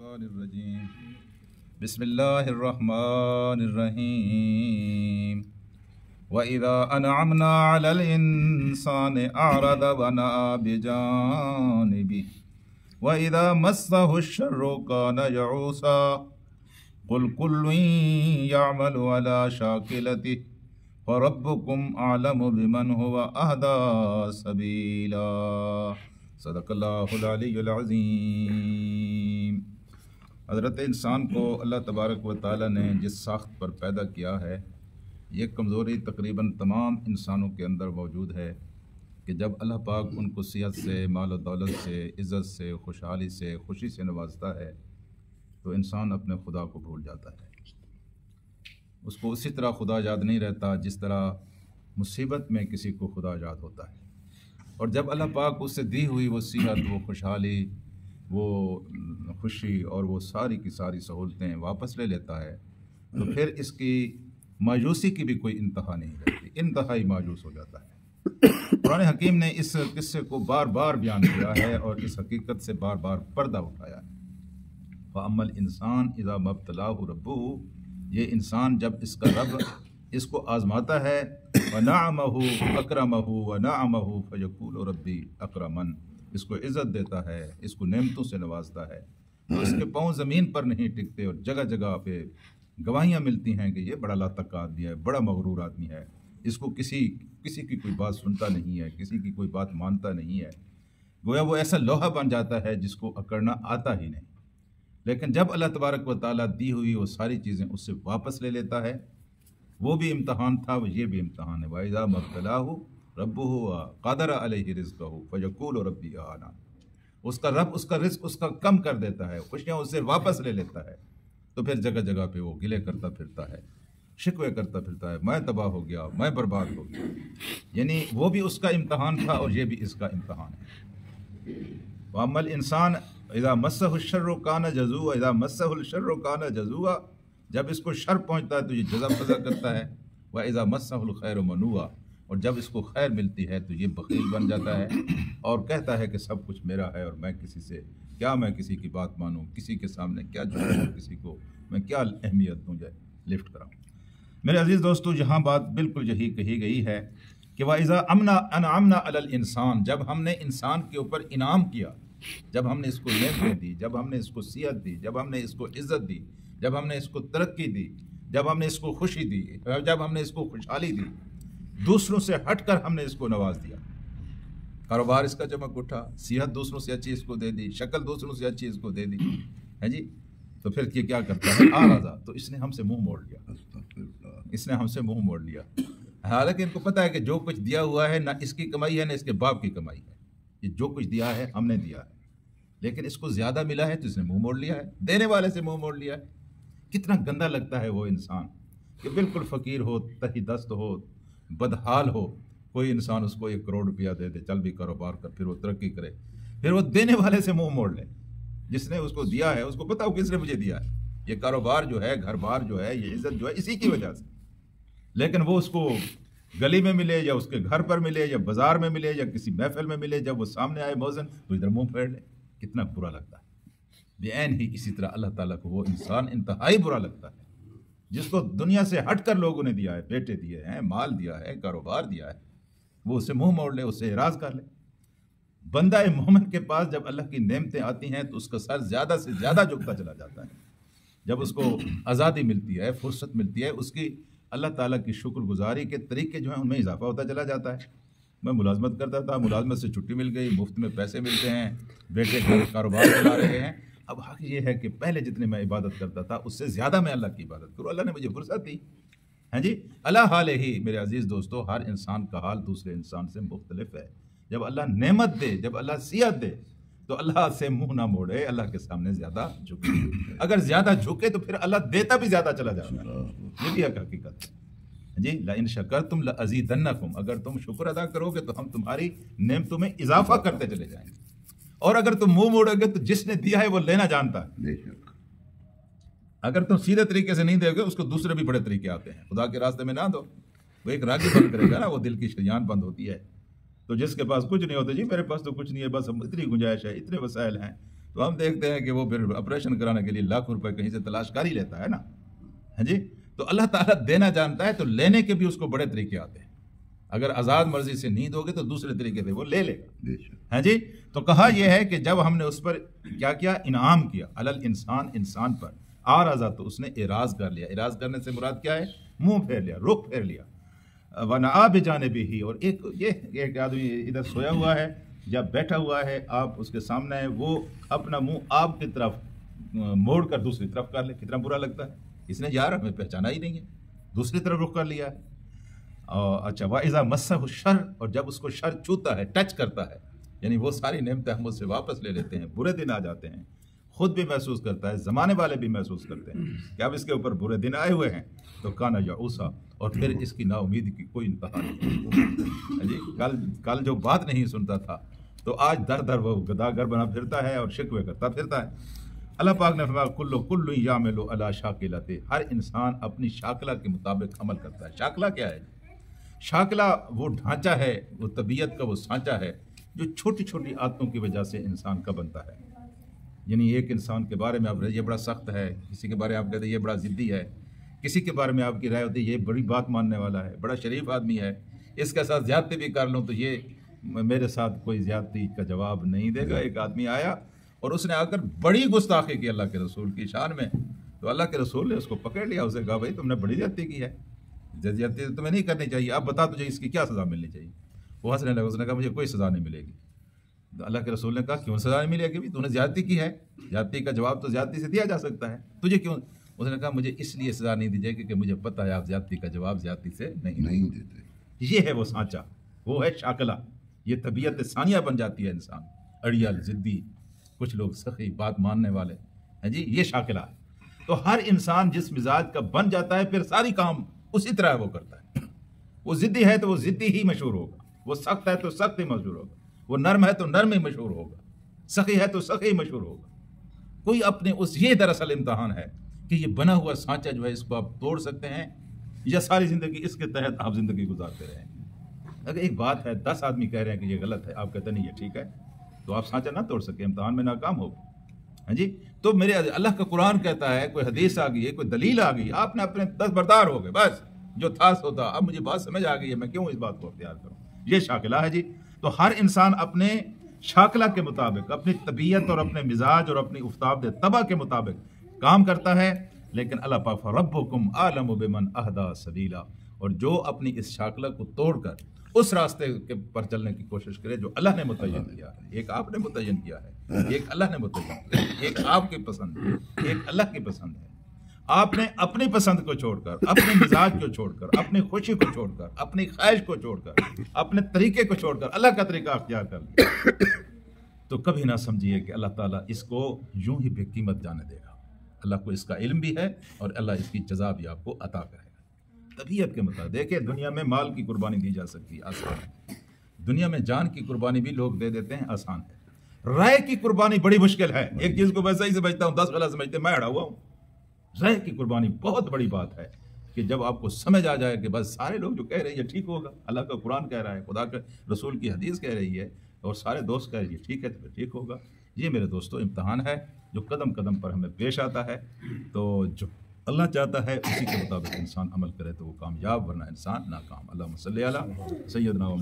الشیطان الرجیم بسم اللہ الرحمن الرحیم وَإِذَا أَنْعَمْنَا عَلَى الْإِنسَانِ أَعْرَضَ وَنَأَىٰ بِجَانِبِهِ وَإِذَا مَسَّهُ الشَّرُّ كَانَ يَئُوسًا قُلْ كُلٌّ يَعْمَلُ عَلَىٰ شَاكِلَتِهِ فَرَبُّكُمْ أَعْلَمُ بِمَنْ هُوَ أَهْدَىٰ سَبِيلًا صدق اللہ العلی العظیم۔ حضرت انسان کو اللہ تبارک و تعالیٰ نے جس ساخت پر پیدا کیا ہے، یہ کمزوری تقریباً تمام انسانوں کے اندر موجود ہے کہ جب اللہ پاک ان کو صحت سے، مال و دولت سے، عزت سے، خوشحالی سے، خوشی سے نوازتا ہے تو انسان اپنے خدا کو بھول جاتا ہے۔ اس کو اسی طرح خدا یاد نہیں رہتا جس طرح مصیبت میں کسی کو خدا یاد ہوتا ہے۔ اور جب اللہ پاک اس سے دی ہوئی وہ صحت، وہ خوشحالی، وہ خوشی اور وہ ساری کی ساری سہولتیں واپس لے لیتا ہے تو پھر اس کی مایوسی کی بھی کوئی انتہا نہیں رہتی، انتہائی مایوس ہو جاتا ہے۔ قرآن حکیم نے اس قصے کو بار بار بیان کیا ہے اور اس حقیقت سے بار بار پردہ اٹھایا ہے۔ فَأَمَّا الْإِنسَانُ إِذَا مَا ابْتَلَاهُ رَبُّهُ، یہ انسان جب اس کا رب اس کو آزماتا ہے، وَنَعَمَهُ أَكْرَمَهُ وَنَعَمَهُ فَيَقُولُ رَبِّي أَكْرَمَنِ، اس کو عزت دیتا ہے، اس کو نعمتوں سے نوازتا ہے تو اس کے پاؤں زمین پر نہیں ٹکتے اور جگہ جگہ پہ گواہیاں ملتی ہیں کہ یہ بڑا لاتق آدمی ہے، بڑا مغرور آدمی ہے، اس کو کسی کی کوئی بات سنتا نہیں ہے، کسی کی کوئی بات مانتا نہیں ہے، گویا وہ ایسا لوہا بن جاتا ہے جس کو اکڑنا آتا ہی نہیں۔ لیکن جب اللہ تبارک و تعالیٰ دی ہوئی وہ ساری چیزیں اس سے واپس لے لیتا ہے، وہ بھی امتحان تھا، وہ یہ بھی امتحان ہے۔ وَإِذَا مَا ابْتَلَاهُ رَبُّهُ قَدَرَ عَلَيْهِ رِزْقَهُ فَيَقُولُ رَبِّي أَهَانَ، اس کا رب اس کا رزق اس کا کم کر دیتا ہے، خوشیاں اس سے واپس لے لیتا ہے تو پھر جگہ جگہ پہ وہ گلے کرتا پھرتا ہے، شکوے کرتا پھرتا ہے، میں تباہ ہو گیا، میں برباد ہو گیا۔ یعنی وہ بھی اس کا امتحان تھا اور یہ بھی اس کا امتحان ہے۔ وَأَمَّا الْإِنسَانُ إِذَا مَسَّهُ الشَّرُّ كَانَ جَزُوعًا إِذَا مَسَّهُ الشَّرُّ كَانَ جَزُوعًا، جب اس کو شر پہنچتا ہے تو یہ جزا فضا کرتا ہے۔ وَإِذَا مَسَّهُ الْخَيْرُ مَنُوعًا، اور جب اس کو خیر ملتی ہے تو یہ بخیل بن جاتا ہے اور کہتا ہے کہ سب کچھ میرا ہے اور میں کسی کی بات مانوں، کسی کے سامنے کیا جھکوں، کسی کو میں کیا اہمیت دوں، جائے لفٹ کراؤں۔ میرے عزیز دوستو، یہاں بات بالکل یہی کہی گئی ہے کہ وَإِذَا أَنْعَمْنَا عَلَى الْإِنسَانِ، جب ہم نے انسان کے اوپر انعام کیا، جب ہم نے اس کو نعمتیں دی، جب ہم نے اس کو صحت دی، جب ہم نے اس کو عزت دی، جب ہم نے اس کو ترقی دی، جب ہم نے اس کو خوشی دی، جب ہم نے اس کو خوشحالی دی، دوسروں سے ہٹ کر ہم نے اس کو نواز دیا، کاروبار اس کا چمک اٹھا، صحت دوسروں سے اچھی اس کو دے دی، شکل دوسروں سے اچھی اس کو دے دی ہے جی، تو پھر یہ کیا کرتا ہے؟ آرزا، تو اس نے ہم سے منہ موڑ لیا، اس نے ہم سے منہ موڑ لیا۔ حالانکہ ان کو پتہ ہے کہ جو کچھ دیا ہوا ہے نہ اس کی کمائی ہے نہ اس کے باپ کی کمائی ہے، یہ جو کچھ دیا ہے ہم نے دیا ہے، لیکن اس کو زیادہ ملا ہے تو اس نے منہ موڑ لیا ہے، دینے والے سے منہ موڑ لیا ہے۔ کتنا گندا لگتا ہے وہ انسان کہ بالکل فقیر ہو، تہی دست ہو، بدحال ہو، کوئی انسان اس کو 1 کروڑ روپیہ دے دے، چل بھی کاروبار کر، پھر وہ ترقی کرے، پھر وہ دینے والے سے منہ موڑ لے، جس نے اس کو دیا ہے اس کو پتا ہو کس نے مجھے دیا ہے، یہ کاروبار جو ہے، گھر بار جو ہے، یہ عزت جو ہے اسی کی وجہ سے، لیکن وہ اس کو گلی میں ملے یا اس کے گھر پر ملے یا بازار میں ملے یا کسی محفل میں ملے، جب وہ سامنے آئے موذن تو ادھر منہ پھیر لے، کتنا برا لگتا ہے۔ بعین ہی اسی طرح اللہ تعالیٰ کو وہ انسان انتہائی برا لگتا ہے جس کو دنیا سے ہٹ کر لوگوں نے دیا ہے، بیٹے دیے ہیں، مال دیا ہے، کاروبار دیا ہے، وہ اسے منہ موڑ لے، اسے اعراض کر لے۔ بندہ مومن کے پاس جب اللہ کی نعمتیں آتی ہیں تو اس کا سر زیادہ سے زیادہ جھکتا چلا جاتا ہے، جب اس کو آزادی ملتی ہے، فرصت ملتی ہے، اس کی اللہ تعالیٰ کی شکر گزاری کے طریقے جو ہیں ان میں اضافہ ہوتا چلا جاتا ہے۔ میں ملازمت کرتا تھا، ملازمت سے چھٹی مل گئی، مفت میں پیسے ملتے ہیں، بیٹے کاروبار چلا رہے ہیں، اب حق یہ ہے کہ پہلے جتنے میں عبادت کرتا تھا اس سے زیادہ میں اللہ کی عبادت کروں، اللہ نے مجھے فرصت دی ہے جی۔ اللہ حال ہی میرے عزیز دوستو، ہر انسان کا حال دوسرے انسان سے مختلف ہے۔ جب اللہ نعمت دے، جب اللہ صحت دے تو اللہ سے منہ نہ موڑے، اللہ کے سامنے زیادہ جھکے، اگر زیادہ جھکے تو پھر اللہ دیتا بھی زیادہ چلا جاتا ہے، یہ بھی حقیقت ہے جی۔ لَإِن شَكَرْتُمْ لَأَزِيدَنَّكُمْ، اگر تم شکر ادا کرو گے تو ہم تمہاری نعمتوں میں اضافہ کرتے چلے جائیں گے، اور اگر تم منہ موڑو گے تو جس نے دیا ہے وہ لینا جانتا ہے۔ اگر تم سیدھے طریقے سے نہیں دے گے، اس کو دوسرے بھی بڑے طریقے آتے ہیں، خدا کے راستے میں نہ دو، وہ ایک راگی بند کرے گا نا، وہ دل کی شریان بند ہوتی ہے، تو جس کے پاس کچھ نہیں ہوتا، جی میرے پاس تو کچھ نہیں ہے، بس اتنی گنجائش ہے، اتنے وسائل ہیں، تو ہم دیکھتے ہیں کہ وہ پھر آپریشن کرانے کے لیے لاکھوں روپے کہیں سے تلاش کر ہی لیتا ہے نا. ہاں جی. تو اللہ تعالیٰ دینا جانتا ہے، تو لینے کے بھی اس کو بڑے طریقے آتے ہیں. اگر آزاد مرضی سے نیند ہوگی تو دوسرے طریقے سے وہ لے لے گا. ہاں جی. تو کہا یہ ہے کہ جب ہم نے اس پر کیا کیا، انعام کیا، علل انسان، انسان پر، آرزا تو اس نے اعراض کر لیا. اعراض کرنے سے مراد کیا ہے؟ منہ پھیر لیا، رخ پھیر لیا. ونآ بجانبہ، اور ایک آدمی ادھر سویا ہوا ہے یا بیٹھا ہوا ہے، آپ اس کے سامنے ہے، وہ اپنا منہ آپ کی طرف موڑ کر دوسری طرف کر لے. کتنا برا لگتا ہے. اس نے یار ہمیں پہچانا ہی نہیں ہے، دوسری طرف رخ کر لیا ہے. اچھا، وَإِذَا مَسَّهُ الشَّرُّ، اور جب اس کو شر چھوتا ہے، ٹچ کرتا ہے، یعنی وہ ساری نعمتیں ہم اس سے واپس لے لیتے ہیں، برے دن آ جاتے ہیں، خود بھی محسوس کرتا ہے، زمانے والے بھی محسوس کرتے ہیں کہ اب اس کے اوپر برے دن آئے ہوئے ہیں، تو کانا یعوسا، اور پھر اس کی نا امیدی کی کوئی انتہا نہیں. جی کل جو بات نہیں سنتا تھا تو آج در در وہ گداگر بنا پھرتا ہے اور شکوے کرتا پھرتا ہے. اللہ پاک نے فرمایا کل یعمل علی شاکلتہ، ہر انسان اپنی شاکلہ کے مطابق عمل کرتا ہے. شاکلہ کیا ہے؟ شاکلہ وہ ڈھانچہ ہے، وہ طبیعت کا وہ سانچہ ہے جو چھوٹی چھوٹی عادتوں کی وجہ سے انسان کا بنتا ہے. یعنی ایک انسان کے بارے میں آپ یہ بڑا سخت ہے، کسی کے بارے میں آپ کہتے ہیں یہ بڑا ضدی ہے، کسی کے بارے میں آپ کی رائے ہوتی ہے یہ بڑی بات ماننے والا ہے، بڑا شریف آدمی ہے، اس کے ساتھ زیادتی بھی کر لوں تو یہ میرے ساتھ کوئی زیادتی کا جواب نہیں دے گا. ایک آدمی آیا اور اس نے آ کر بڑی گستاخی کی اللہ کے رسول کی شان میں، تو اللہ کے رسول نے اس کو پکڑ لیا، اسے کہا بھائی تم نے بڑی زیادتی کی ہے، زیادتی تمہیں نہیں کرنی چاہیے، اب بتا تجھے اس کی کیا سزا ملنی چاہیے. وہ ہنسنے لگا، اس نے کہا مجھے کوئی سزا نہیں ملے گی. تو اللہ کے رسول نے کہا کیوں سزا نہیں ملے گی؟ تو نے زیادتی کی ہے، زیادتی کا جواب تو زیادتی سے دیا جا سکتا ہے، تجھے کیوں؟ اس نے کہا مجھے اس لیے سزا نہیں دی جائے کہ مجھے پتہ ہے آپ زیادتی کا جواب زیادتی سے نہیں دیتے. یہ ہے وہ سانچہ، وہ ہے شاکلہ. یہ طبیعت ثانیہ بن جاتی ہے انسان، اڑیل، ضدی، کچھ لوگ سخی، بات ماننے والے ہیں جی، یہ شاکلہ ہے. تو ہر انسان جس مزاج کا بن جاتا ہے پھر ساری کام اسی طرح وہ کرتا ہے. وہ ضدی ہے تو وہ ضدی ہی مشہور ہوگا، وہ سخت ہے تو سخت ہی مشہور ہوگا، وہ نرم ہے تو نرم ہی مشہور ہوگا، سخی ہے تو سخی مشہور ہوگا. کوئی اپنے یہ دراصل امتحان ہے کہ یہ بنا ہوا سانچہ جو ہے اس کو آپ توڑ سکتے ہیں یا ساری زندگی اس کے تحت آپ زندگی گزارتے رہیں. اگر ایک بات ہے 10 آدمی کہہ رہے ہیں کہ یہ غلط ہے، آپ کہتے نہیں یہ ٹھیک ہے، تو آپ سانچہ نہ توڑ سکے، امتحان میں ناکام ہوگا. ہاں جی. تو میرے اللہ کا قرآن کہتا ہے، کوئی حدیث آ گئی ہے، کوئی دلیل آ گئی، آپ نے اپنے دستبردار ہو گئے، بس جو تھا سو تھا، اب مجھے بات سمجھ آ گئی ہے، میں کیوں اس بات کو اختیار کروں. یہ شاکلہ ہے جی. تو ہر انسان اپنے شاکلہ کے مطابق، اپنی طبیعت اور اپنے مزاج اور اپنی افتاب طبع کے مطابق کام کرتا ہے. لیکن اللہ پاک ربکم اعلم بمن اہدی سبیلا، اور جو اپنی اس شاکلہ کو توڑ کر اس راستے کے پر چلنے کی کوشش کرے جو اللہ نے متعین کیا ہے. ایک آپ نے متعین کیا ہے، ایک اللہ نے متعین کیا ہے، ایک آپ کی پسند ہے، ایک اللہ کی پسند ہے. آپ نے اپنی پسند کو چھوڑ کر، اپنے مزاج کو چھوڑ کر، اپنی خوشی کو چھوڑ کر، اپنی خواہش کو چھوڑ کر، اپنے طریقے کو چھوڑ کر اللہ کا طریقہ اختیار کر لیا، تو کبھی نہ سمجھیے کہ اللہ تعالیٰ اس کو یوں ہی بے قیمت جانے دے گا. اللہ کو اس کا علم بھی ہے اور اللہ اس کی جزا بھی آپ کو عطا کرے گا طبیعت کے مطابق. دیکھیں دنیا میں مال کی قربانی دی جا سکتی ہے، آسان ہے. دنیا میں جان کی قربانی بھی لوگ دے دیتے ہیں، آسان ہے. رائے کی قربانی بڑی مشکل ہے. ایک چیز کو میں صحیح سمجھتا ہوں، 10 غلط سمجھتے میں اڑا ہوا ہوں. رائے کی قربانی بہت بڑی بات ہے کہ جب آپ کو سمجھ آ جائے کہ بس سارے لوگ جو کہہ رہے ہیں یہ ٹھیک ہوگا، اللہ کا قرآن کہہ رہا ہے، خدا کے رسول کی حدیث کہہ رہی ہے، اور سارے دوست کہہ رہے ہیں یہ ٹھیک ہے تو پھر ٹھیک ہوگا. یہ میرے دوستو امتحان ہے جو قدم قدم پر ہمیں پیش آتا ہے. تو جو اللہ چاہتا ہے اسی کے مطابق انسان عمل کرے تو وہ کامیاب، ورنہ انسان ناکام. اللہم صلی علی سیدنا و